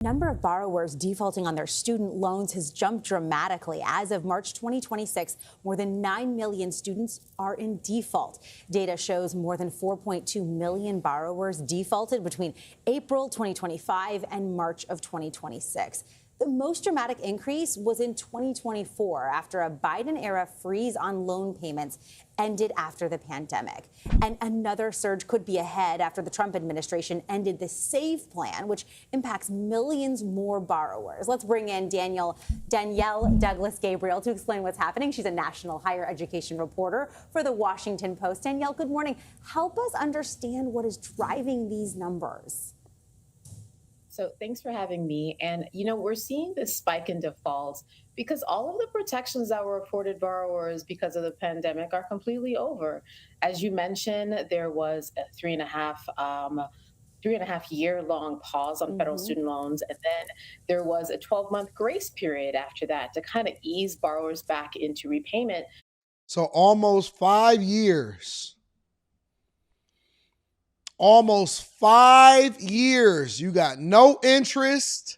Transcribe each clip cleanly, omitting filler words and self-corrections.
Number of borrowers defaulting on their student loans has jumped dramatically. As of March 2026, more than 9 million students are in default. Data shows more than 4.2 million borrowers defaulted between April 2025 and March of 2026. The most dramatic increase was in 2024 after a Biden-era freeze on loan payments ended after the pandemic. And another surge could be ahead after the Trump administration ended the SAVE plan, which impacts millions more borrowers. Let's bring in Danielle Douglas-Gabriel to explain what's happening. She's a national higher education reporter for the Washington Post. Danielle, good morning. Help us understand what is driving these numbers. So thanks for having me. And, we're seeing this spike in defaults because all of the protections that were afforded borrowers because of the pandemic are completely over. As you mentioned, there was a three and a half year long pause on federal student loans. And then there was a 12-month grace period after that to kind of ease borrowers back into repayment. So almost 5 years. Almost 5 years. You got no interest.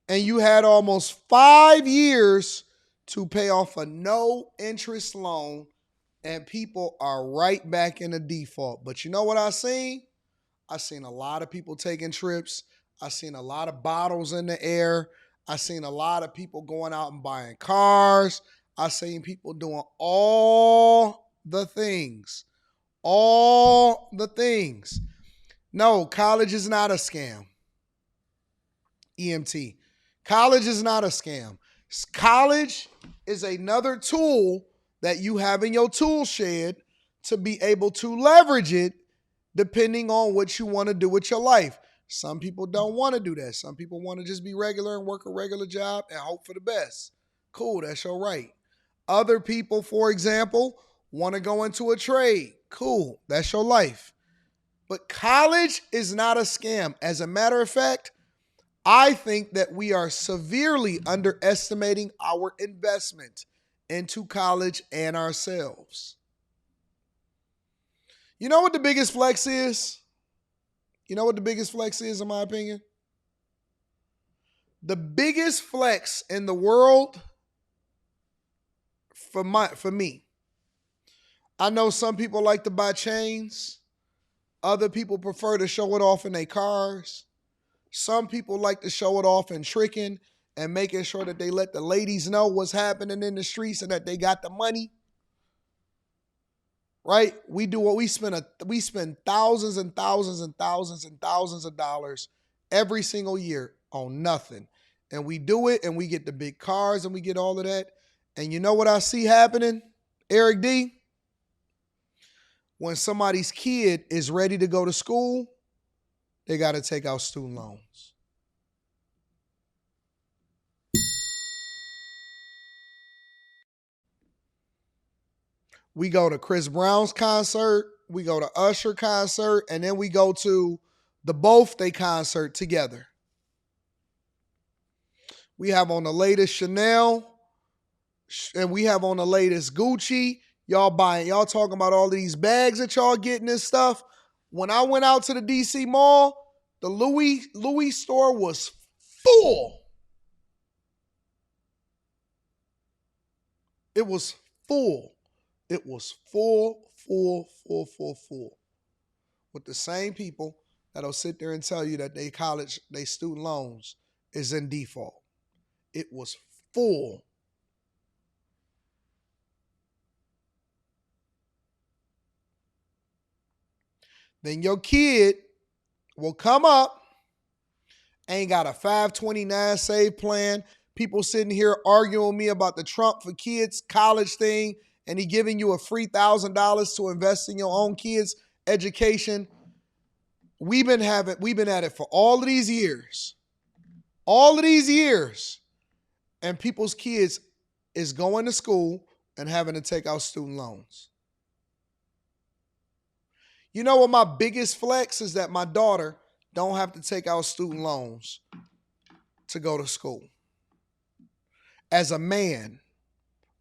And you had almost 5 years to pay off a no interest loan, and people are right back in the default. But you know what I seen? I seen a lot of people taking trips. I seen a lot of bottles in the air. I seen a lot of people going out and buying cars. I seen people doing all the things. All the things. No, college is not a scam. EMT. College is not a scam. College is another tool that you have in your tool shed to be able to leverage it depending on what you want to do with your life. Some people don't want to do that. Some people want to just be regular and work a regular job and hope for the best. Cool, that's your right. Other people, for example, want to go into a trade. Cool, that's your life. But college is not a scam. As a matter of fact, I think that we are severely underestimating our investment into college and ourselves. You know what the biggest flex is? You know what the biggest flex is, in my opinion? The biggest flex in the world for me. I know some people like to buy chains. Other people prefer to show it off in their cars. Some people like to show it off in tricking and making sure that they let the ladies know what's happening in the streets and that they got the money. Right? We do what we spend thousands and thousands and thousands and thousands of dollars every single year on nothing. And we do it and we get the big cars and we get all of that. And you know what I see happening, Eric D? When somebody's kid is ready to go to school, they got to take out student loans. We go to Chris Brown's concert, we go to Usher concert, and then we go to the Both They concert together. We have on the latest Chanel, and we have on the latest Gucci. Y'all talking about all these bags that y'all getting and stuff. When I went out to the DC mall, the Louis store was full. It was full. It was full. With the same people that'll sit there and tell you that they student loans is in default. It was full. Then your kid will come up, ain't got a 529 save plan. People sitting here arguing with me about the Trump for Kids college thing, and he giving you a free $1,000 to invest in your own kids' education. We've been at it for all of these years. And people's kids is going to school and having to take out student loans. You know what my biggest flex is? That my daughter don't have to take out student loans to go to school. As a man,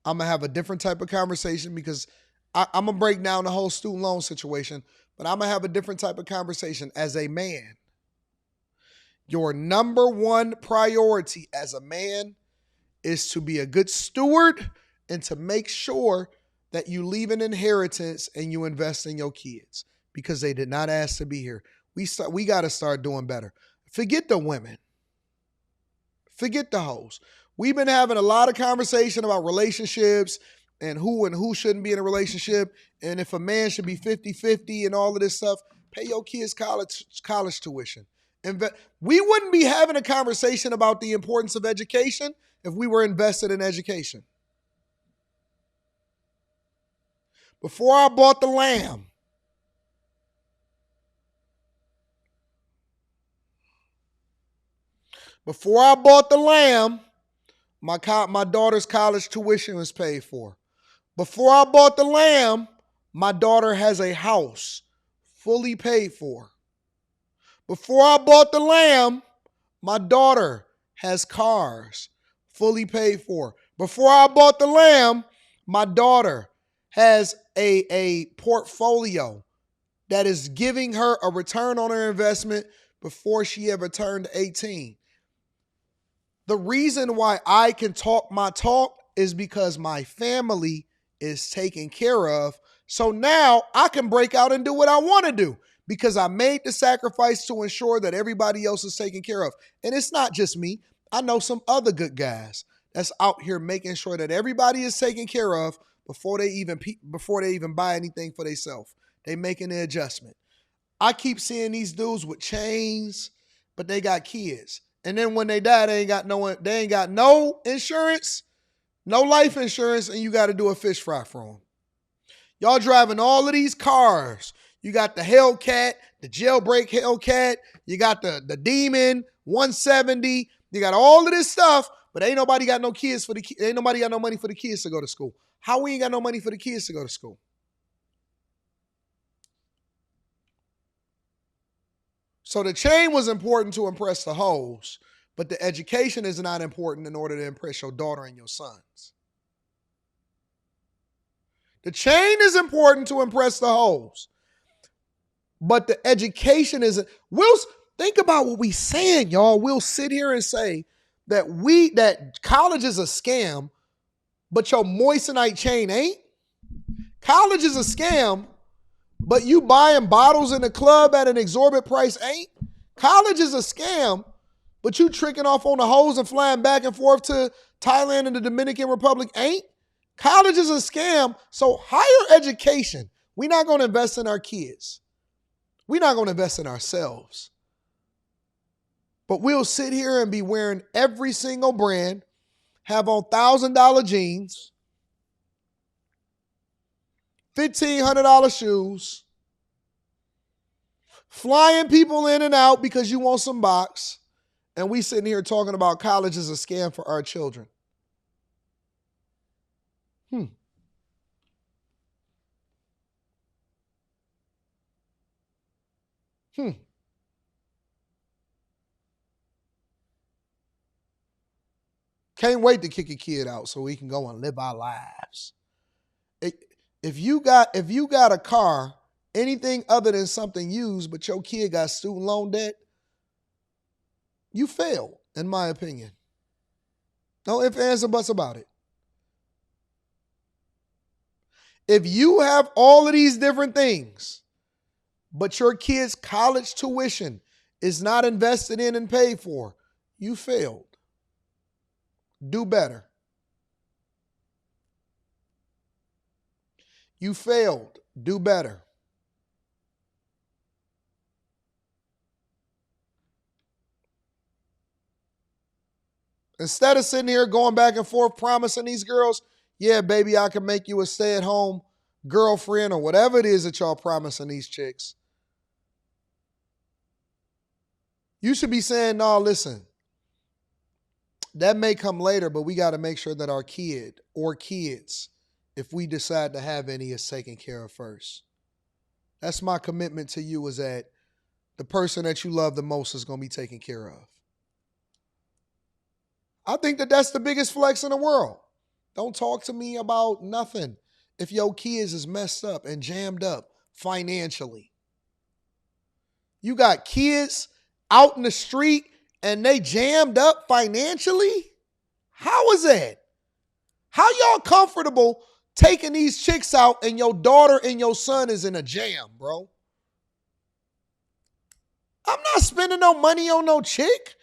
I'm going to have a different type of conversation because I'm going to break down the whole student loan situation. But I'm going to have a different type of conversation. As a man, your number one priority as a man is to be a good steward and to make sure that you leave an inheritance and you invest in your kids because they did not ask to be here. We got to start doing better. Forget the women. Forget the hoes. We've been having a lot of conversation about relationships and who shouldn't be in a relationship and if a man should be 50-50 and all of this stuff. Pay your kids college tuition. We wouldn't be having a conversation about the importance of education if we were invested in education. Before I bought the lamb, my daughter's college tuition was paid for. Before I bought the lamb, my daughter has a house fully paid for. Before I bought the lamb, my daughter has cars fully paid for. Before I bought the lamb, my daughter has a portfolio that is giving her a return on her investment before she ever turned 18. The reason why I can talk my talk is because my family is taken care of. So now I can break out and do what I want to do because I made the sacrifice to ensure that everybody else is taken care of. And it's not just me. I know some other good guys that's out here making sure that everybody is taken care of before they even buy anything for themselves. They making the adjustment. I keep seeing these dudes with chains, but they got kids. And then when they die, they ain't got no insurance, no life insurance, and you got to do a fish fry for them. Y'all driving all of these cars. You got the Hellcat, the jailbreak Hellcat. You got the Demon 170. You got all of this stuff, but ain't nobody got no kids ain't nobody got no money for the kids to go to school. How we ain't got no money for the kids to go to school? So the chain was important to impress the hoes, but the education is not important in order to impress your daughter and your sons. The chain is important to impress the hoes, but the education isn't. We'll think about what we saying, y'all. We'll sit here and say that college is a scam, but your moissanite chain ain't. College is a scam, but you buying bottles in the club at an exorbitant price ain't. College is a scam, but you tricking off on the hoes and flying back and forth to Thailand and the Dominican Republic ain't. College is a scam, so higher education. We're not going to invest in our kids. We're not going to invest in ourselves. But we'll sit here and be wearing every single brand, have on $1,000 jeans, $1,500 shoes, flying people in and out because you want some box, and we sitting here talking about college is a scam for our children. Can't wait to kick a kid out so we can go and live our lives. If you got a car, anything other than something used, but your kid got student loan debt, you failed, in my opinion. No ifs, ands, or buts about it. If you have all of these different things, but your kid's college tuition is not invested in and paid for, you failed. Do better. You failed. Do better. Instead of sitting here going back and forth promising these girls, yeah, baby, I can make you a stay-at-home girlfriend or whatever it is that y'all promising these chicks. You should be saying, no, listen, that may come later, but we got to make sure that our kid or kids, if we decide to have any, is taken care of first. That's my commitment to you, is that the person that you love the most is going to be taken care of. I think that that's the biggest flex in the world. Don't talk to me about nothing if your kids is messed up and jammed up financially. You got kids out in the street and they jammed up financially? How is that? How y'all comfortable taking these chicks out and your daughter and your son is in a jam, bro? I'm not spending no money on no chick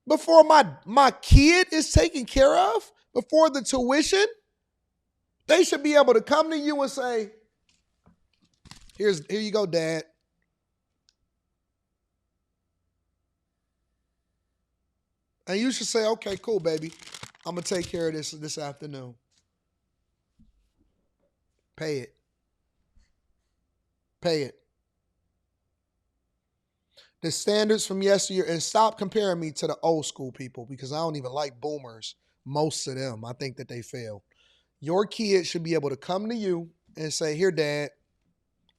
before my kid is taken care of, before the tuition. They should be able to come to you and say, here you go, Dad. And you should say, okay, cool, baby. I'm going to take care of this afternoon. Pay it. Pay it. The standards from yesteryear, and stop comparing me to the old school people because I don't even like boomers, most of them. I think that they failed. Your kid should be able to come to you and say, here, Dad,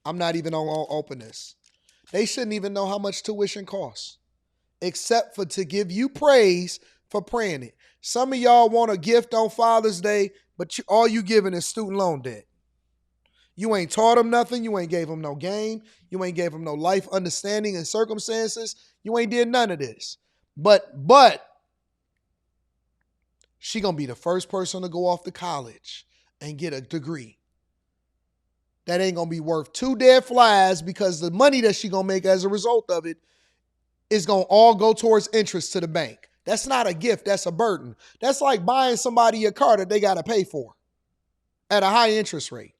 I'm not even going to open this. They shouldn't even know how much tuition costs, except for to give you praise for praying it. Some of y'all want a gift on Father's Day, but all you giving is student loan debt. You ain't taught them nothing. You ain't gave them no game. You ain't gave them no life understanding and circumstances. You ain't did none of this. But she gonna be the first person to go off to college and get a degree. That ain't gonna be worth two dead flies because the money that she gonna make as a result of it is gonna all go towards interest to the bank. That's not a gift, that's a burden. That's like buying somebody a car that they gotta pay for at a high interest rate.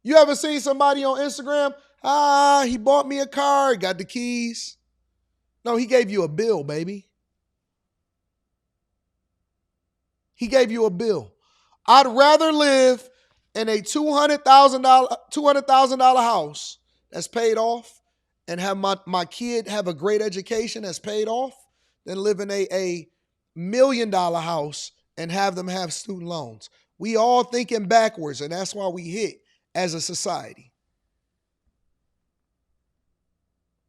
You ever seen somebody on Instagram? He bought me a car, got the keys. No, he gave you a bill, baby. He gave you a bill. I'd rather live in a $200,000 house that's paid off and have my kid have a great education that's paid off than live in a $1 million house and have them have student loans. We all thinking backwards, and that's why we hit as a society.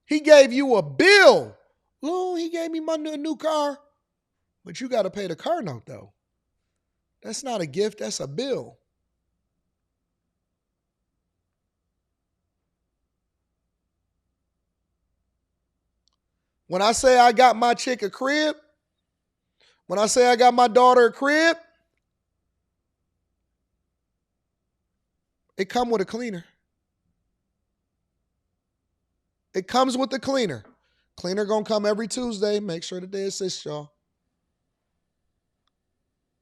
He gave you a bill. Lou, he gave me my new car. But you got to pay the car note, though. That's not a gift, that's a bill. When I say I got my chick a crib, when I say I got my daughter a crib, it come with a cleaner. It comes with the cleaner. Cleaner gonna come every Tuesday. Make sure that they assist y'all.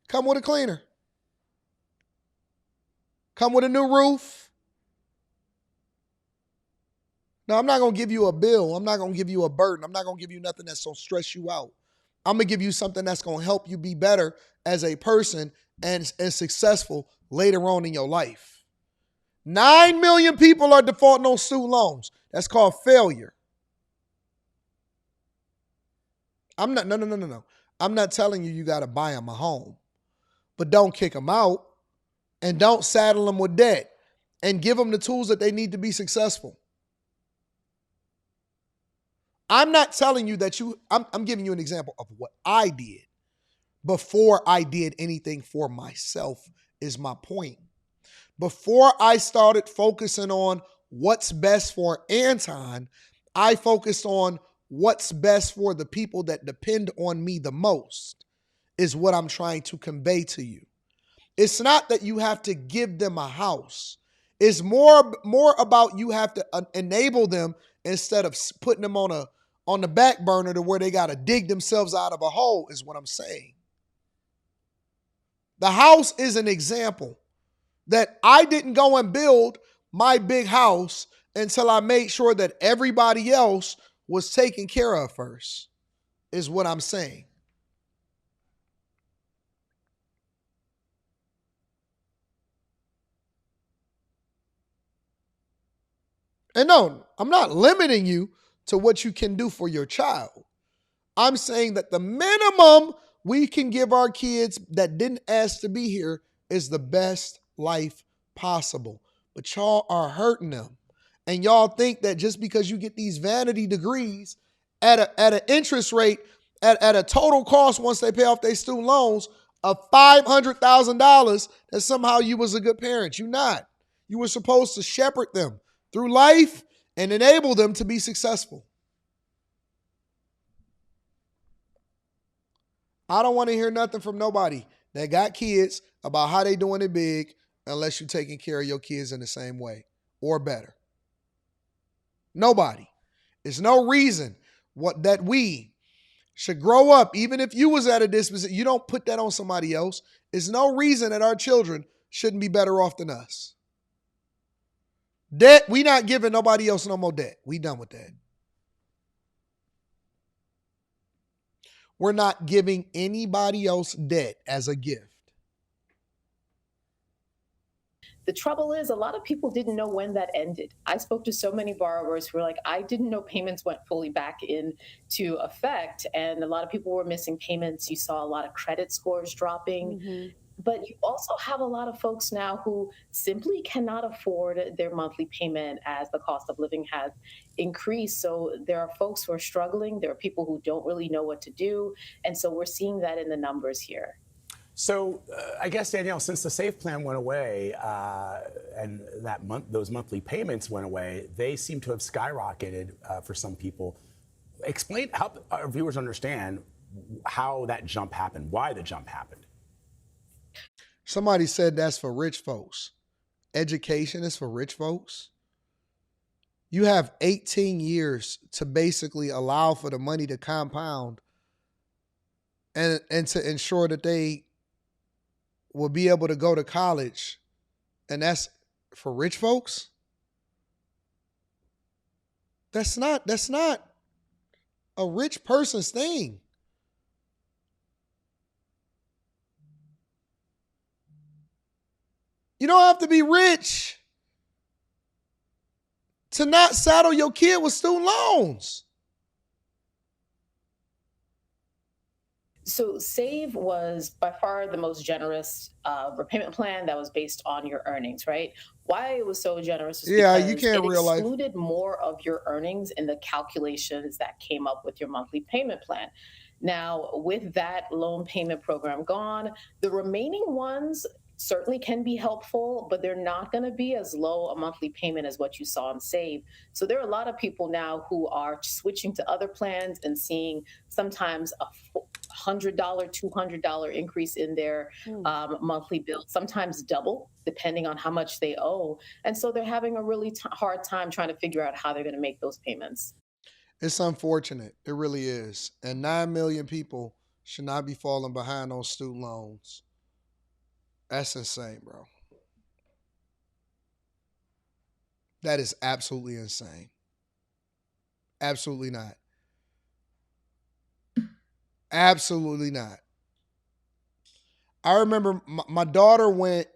Come with a cleaner. Come with a new roof. Now, I'm not gonna give you a bill. I'm not gonna give you a burden. I'm not gonna give you nothing that's gonna stress you out. I'm gonna give you something that's gonna help you be better as a person and successful later on in your life. 9 million people are defaulting on student loans. That's called failure. No. I'm not telling you got to buy them a home, but don't kick them out and don't saddle them with debt and give them the tools that they need to be successful. I'm not telling you that I'm giving you an example of what I did before I did anything for myself is my point. Before I started focusing on what's best for Anton, I focused on what's best for the people that depend on me the most is what I'm trying to convey to you. It's not that you have to give them a house. It's more about you have to enable them instead of putting them on the back burner to where they got to dig themselves out of a hole is what I'm saying. The house is an example that I didn't go and build my big house until I made sure that everybody else was taken care of first, is what I'm saying. And no, I'm not limiting you to what you can do for your child. I'm saying that the minimum we can give our kids that didn't ask to be here is the best life possible. But y'all are hurting them. And y'all think that just because you get these vanity degrees at an interest rate, at a total cost once they pay off their student loans of $500,000, that somehow you was a good parent. You're not. You were supposed to shepherd them through life and enable them to be successful. I don't want to hear nothing from nobody that got kids about how they doing it big unless you're taking care of your kids in the same way or better. Nobody. There's no reason that we should grow up, even if you was at a disposition, you don't put that on somebody else. There's no reason that our children shouldn't be better off than us. Debt, we not giving nobody else no more debt. We done with that. We're not giving anybody else debt as a gift. The trouble is, a lot of people didn't know when that ended. I spoke to so many borrowers who were like, I didn't know payments went fully back into effect. And a lot of people were missing payments. You saw a lot of credit scores dropping. Mm-hmm. But you also have a lot of folks now who simply cannot afford their monthly payment as the cost of living has increased. So there are folks who are struggling. There are people who don't really know what to do. And so we're seeing that in the numbers here. So I guess, Danielle, since the SAFE plan went away and those monthly payments went away, they seem to have skyrocketed for some people. Help our viewers understand how that jump happened, why the jump happened. Somebody said that's for rich folks. Education is for rich folks. You have 18 years to basically allow for the money to compound and to ensure that they will be able to go to college. And that's for rich folks? That's not a rich person's thing. You don't have to be rich to not saddle your kid with student loans. So SAVE was by far the most generous repayment plan that was based on your earnings, right? Why it was so generous is Yeah, because you can't it realize excluded more of your earnings in the calculations that came up with your monthly payment plan. Now, with that loan payment program gone, the remaining ones certainly can be helpful, but they're not going to be as low a monthly payment as what you saw in SAVE. So there are a lot of people now who are switching to other plans and seeing sometimes a $100, $200 increase in their monthly bill, sometimes double, depending on how much they owe. And so they're having a really hard time trying to figure out how they're going to make those payments. it's unfortunate. It really is. And 9 million people should not be falling behind on student loans. That's insane, bro. That is absolutely insane. Absolutely not. Absolutely not. I remember my daughter went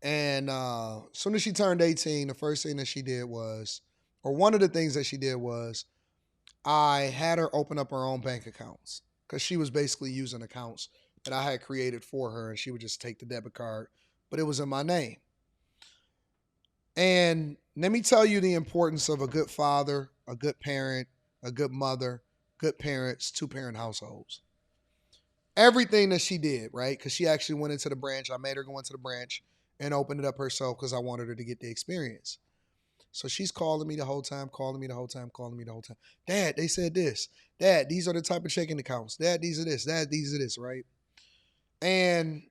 and as soon as she turned 18, the first thing that she did was, or one of the things that she did was, I had her open up her own bank accounts because she was basically using accounts that I had created for her, and she would just take the debit card, but it was in my name. And let me tell you the importance of a good father, a good parent, a good mother, good parents, two-parent households. Everything that she did, right? Because she actually went into the branch. I made her go into the branch and open it up herself because I wanted her to get the experience. So she's calling me the whole time. Dad, they said this. Dad, these are the type of checking accounts. Dad, these are this. Dad, these are this, right? And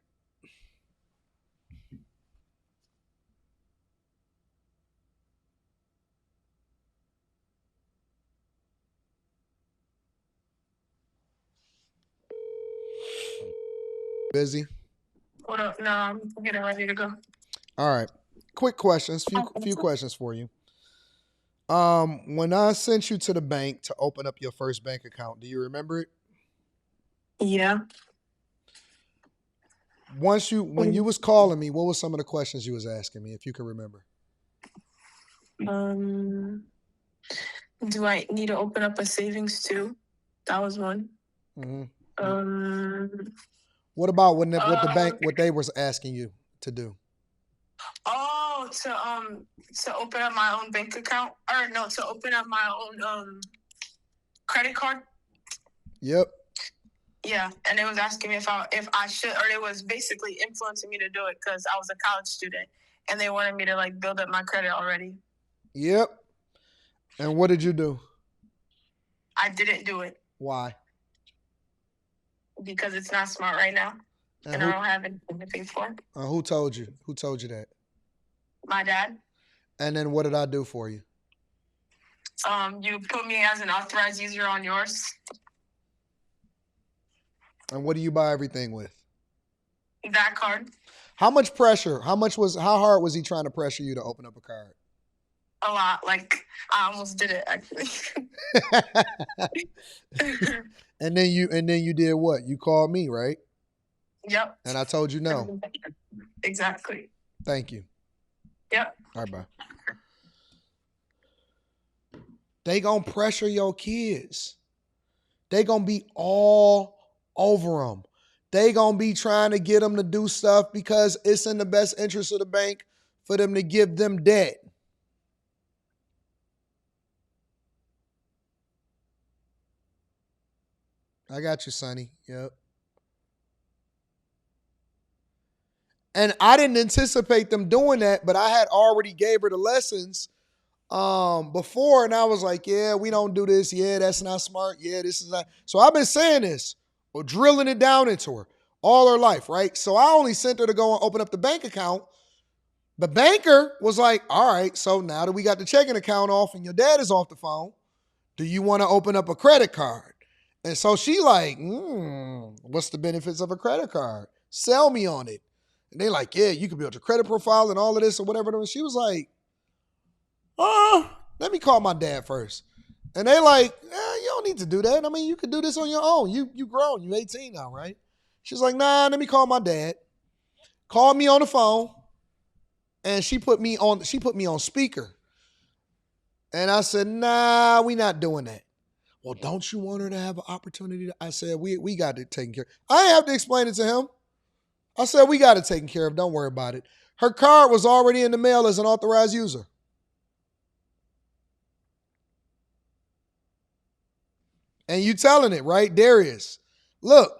busy. Hold up, no, I'm getting ready to go. All right. Quick questions. Few questions for you. When I sent you to the bank to open up your first bank account, do you remember it? Yeah. When you was calling me, what were some of the questions you was asking me, if you can remember? Do I need to open up a savings too? That was one. Mm-hmm. What about what they was asking you to do? Oh, to open up my own bank account, or no, to open up my own credit card. Yep. Yeah, and it was asking me if I should, or it was basically influencing me to do it because I was a college student and they wanted me to like build up my credit already. Yep. And what did you do? I didn't do it Why? because it's not smart right now, And and I don't have anything to pay for. who told you? Who told you that? My dad. And then what did I do for you? You put me as an authorized user on yours. And what do you buy everything with? That card. How much pressure? How hard was he trying to pressure you to open up a card? A lot. Like, I almost did it, actually. And then you did what? You called me, right? Yep. And I told you no. Exactly. Thank you. Yep. All right, bye. They gonna pressure your kids. They gonna be all over them. They gonna be trying to get them to do stuff because it's in the best interest of the bank for them to give them debt. I got you, Sonny. Yep. And I didn't anticipate them doing that, but I had already gave her the lessons before, and I was like, yeah, we don't do this. Yeah, that's not smart. Yeah, this is not. So I've been saying this or drilling it down into her all her life, right? So I only sent her to go and open up the bank account. The banker was like, all right, so now that we got the checking account off and your dad is off the phone, do you want to open up a credit card? And so she like, what's the benefits of a credit card? Sell me on it. And they like, yeah, you can build your credit profile and all of this or whatever. And she was like, let me call my dad first. And they like, you don't need to do that. I mean, you can do this on your own. You grown. You 18 now, right? She's like, nah, let me call my dad. Called me on the phone. And she put me on speaker. And I said, nah, we not doing that. Well, don't you want her to have an opportunity? I said, we got it taken care of. I didn't have to explain it to him. I said, we got it taken care of. Don't worry about it. Her card was already in the mail as an authorized user. And you telling it, right? Darius, look,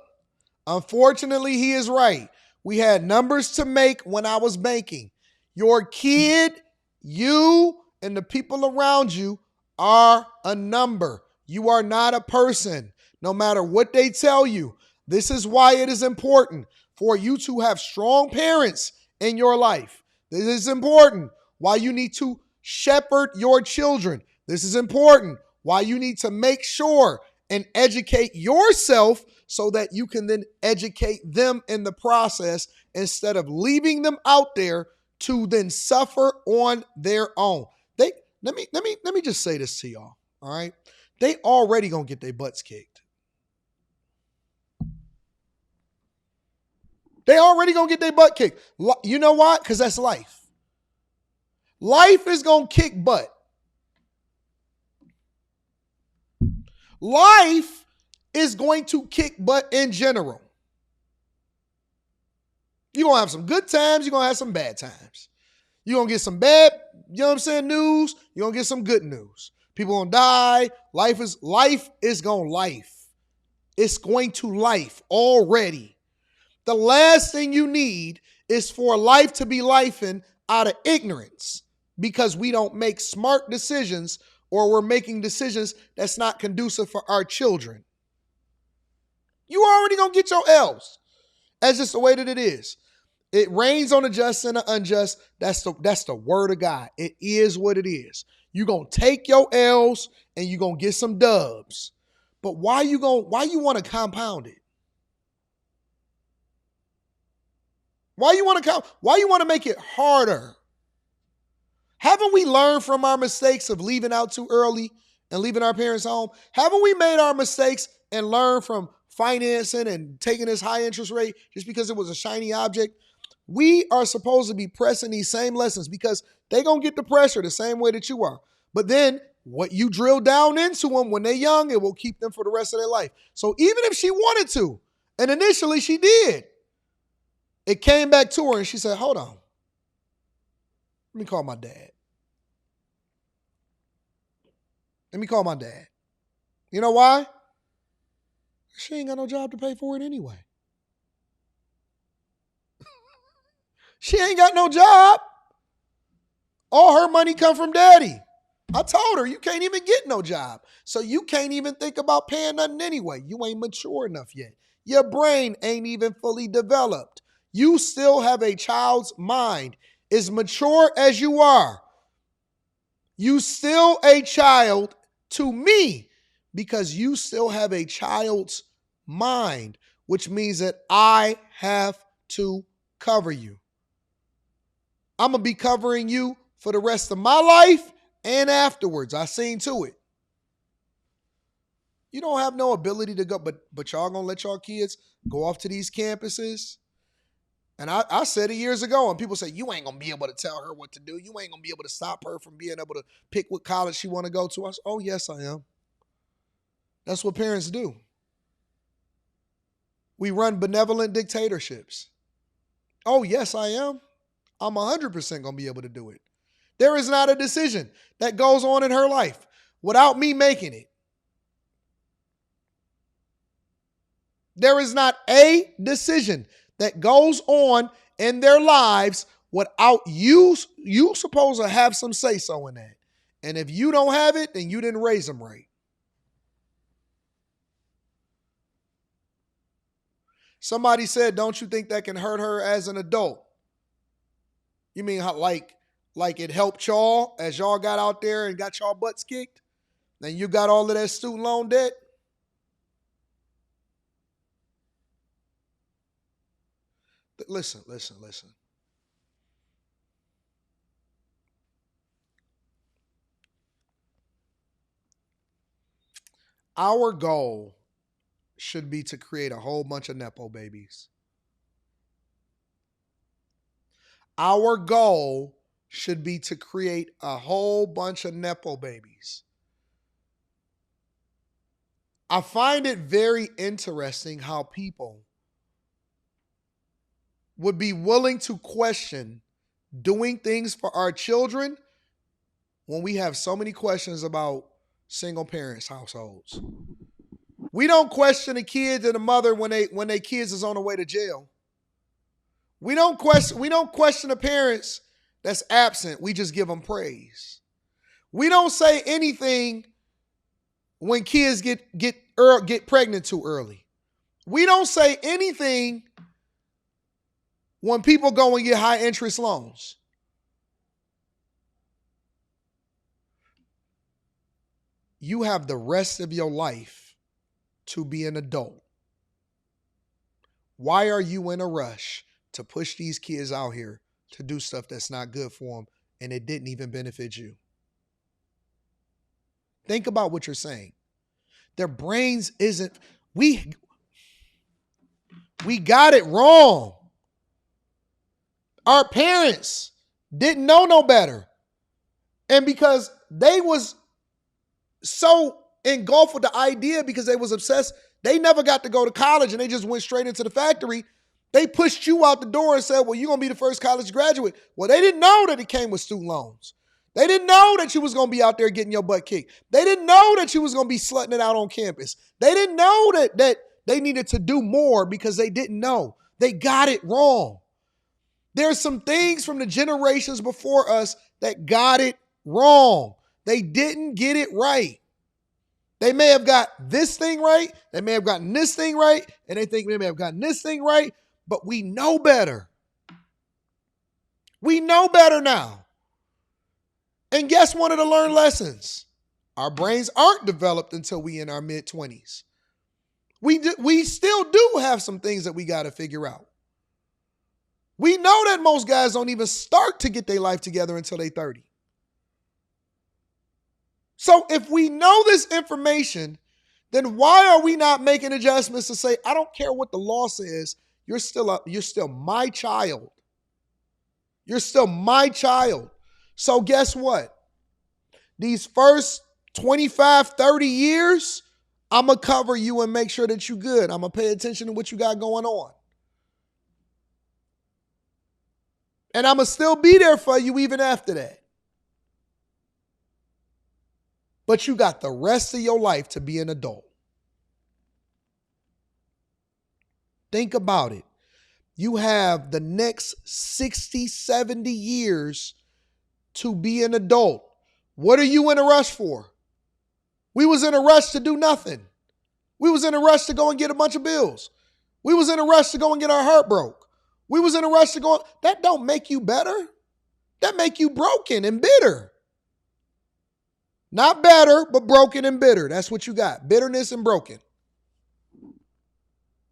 unfortunately, he is right. We had numbers to make when I was banking. Your kid, you, and the people around you are a number. You are not a person, no matter what they tell you. This is why it is important for you to have strong parents in your life. This is important why you need to shepherd your children. This is important why you need to make sure and educate yourself so that you can then educate them in the process instead of leaving them out there to then suffer on their own. Let me just say this to y'all, all right? They already gonna get their butts kicked. They already gonna get their butt kicked. You know why? Because that's life. Life is gonna kick butt. Life is going to kick butt in general. You're going to have some good times. You're going to have some bad times. You're going to get some bad, you know what I'm saying, news. You're going to get some good news. People going to die. Life is going to life. It's going to life already. The last thing you need is for life to be lifing out of ignorance because we don't make smart decisions or we're making decisions that's not conducive for our children. You already gonna get your L's. That's just the way that it is. It rains on the just and the unjust. That's the word of God. It is what it is. You're gonna take your L's and you're gonna get some dubs. But why you want to compound it? Why you want to make it harder? Haven't we learned from our mistakes of leaving out too early and leaving our parents home? Haven't we made our mistakes and learned from financing and taking this high interest rate just because it was a shiny object? We are supposed to be pressing these same lessons because they're going to get the pressure the same way that you are. But then what you drill down into them when they're young, it will keep them for the rest of their life. So even if she wanted to, and initially she did, it came back to her and she said, hold on. Let me call my dad. Let me call my dad. You know why? She ain't got no job to pay for it anyway. She ain't got no job. All her money come from daddy. I told her, you can't even get no job. So you can't even think about paying nothing anyway. You ain't mature enough yet. Your brain ain't even fully developed. You still have a child's mind. As mature as you are, you still a child to me because you still have a child's mind, which means that I have to cover you. I'm going to be covering you for the rest of my life and afterwards. I seen to it. You don't have no ability to go, but y'all going to let y'all kids go off to these campuses? And I said it years ago, and people say, you ain't going to be able to tell her what to do. You ain't going to be able to stop her from being able to pick what college she want to go to. I said, oh, yes, I am. That's what parents do. We run benevolent dictatorships. Oh, yes, I am. I'm 100% going to be able to do it. There is not a decision that goes on in her life without me making it. There is not a decision that goes on in their lives without you. You supposed to have some say-so in that. And if you don't have it, then you didn't raise them right. Somebody said, don't you think that can hurt her as an adult? You mean how, like it helped y'all as y'all got out there and got y'all butts kicked? Then you got all of that student loan debt? Listen. Our goal should be to create a whole bunch of Nepo babies. Our goal should be to create a whole bunch of Nepo babies. I find it very interesting how people would be willing to question doing things for our children when we have so many questions about single parents households. We don't question the kids and the mother when they kids is on the way to jail. We don't question the parents that's absent. We just give them praise. We don't say anything when kids get pregnant too early. We don't say anything when people go and get high interest loans. You have the rest of your life to be an adult. Why are you in a rush to push these kids out here to do stuff that's not good for them and it didn't even benefit you? Think about what you're saying. Their brains isn't, we got it wrong. Our parents didn't know no better. And because they was so engulfed with the idea, because they was obsessed, they never got to go to college and they just went straight into the factory. They pushed you out the door and said, well, you're going to be the first college graduate. Well, they didn't know that it came with student loans. They didn't know that you was going to be out there getting your butt kicked. They didn't know that you was going to be slutting it out on campus. They didn't know that they needed to do more because they didn't know. They got it wrong. There's some things from the generations before us that got it wrong. They didn't get it right. They may have got this thing right. They may have gotten this thing right. And they think they may have gotten this thing right. But we know better. We know better now. And guess one of the learned lessons? Our brains aren't developed until we in our mid-20s. We still do have some things that we got to figure out. We know that most guys don't even start to get their life together until they're 30. So if we know this information, then why are we not making adjustments to say, I don't care what the law says, you're still my child. You're still my child. So guess what? These first 25, 30 years, I'm going to cover you and make sure that you're good. I'm going to pay attention to what you got going on. And I'm going to still be there for you even after that. But you got the rest of your life to be an adult. Think about it. You have the next 60, 70 years to be an adult. What are you in a rush for? We was in a rush to do nothing. We was in a rush to go and get a bunch of bills. We was in a rush to go and get our heart broke. We was in a rush to go. That don't make you better. That make you broken and bitter. Not better, but broken and bitter. That's what you got. Bitterness and broken.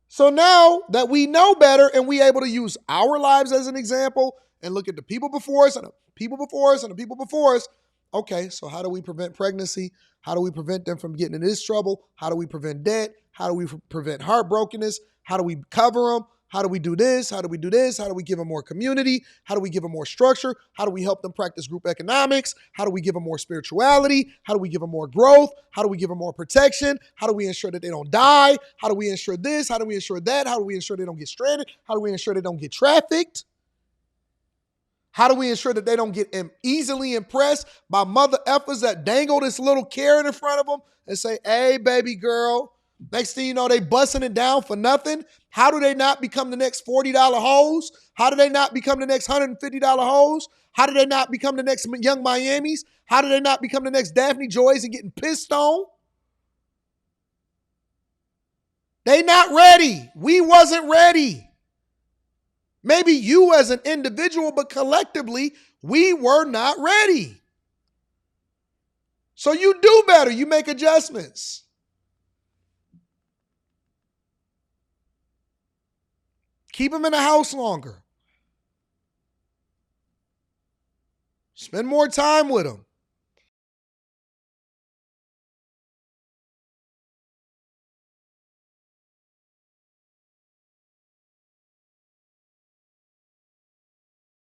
So now that we know better and we able to use our lives as an example and look at the people before us and the people before us and the people before us, okay, so how do we prevent pregnancy? How do we prevent them from getting in this trouble? How do we prevent debt? How do we prevent heartbrokenness? How do we cover them? How do we do this? How do we do this? How do we give them more community? How do we give them more structure? How do we help them practice group economics? How do we give them more spirituality? How do we give them more growth? How do we give them more protection? How do we ensure that they don't die? How do we ensure this? How do we ensure that? How do we ensure they don't get stranded? How do we ensure they don't get trafficked? How do we ensure that they don't get easily impressed by mother effers that dangle this little carrot in front of them and say, hey, baby girl, next thing you know, they busting it down for nothing? How do they not become the next $40 hoes? How do they not become the next $150 hoes? How do they not become the next Young Miamis? How do they not become the next Daphne Joys and getting pissed on? They not ready. We wasn't ready. Maybe you as an individual, but collectively, we were not ready. So you do better. You make adjustments. Keep them in the house longer. Spend more time with them.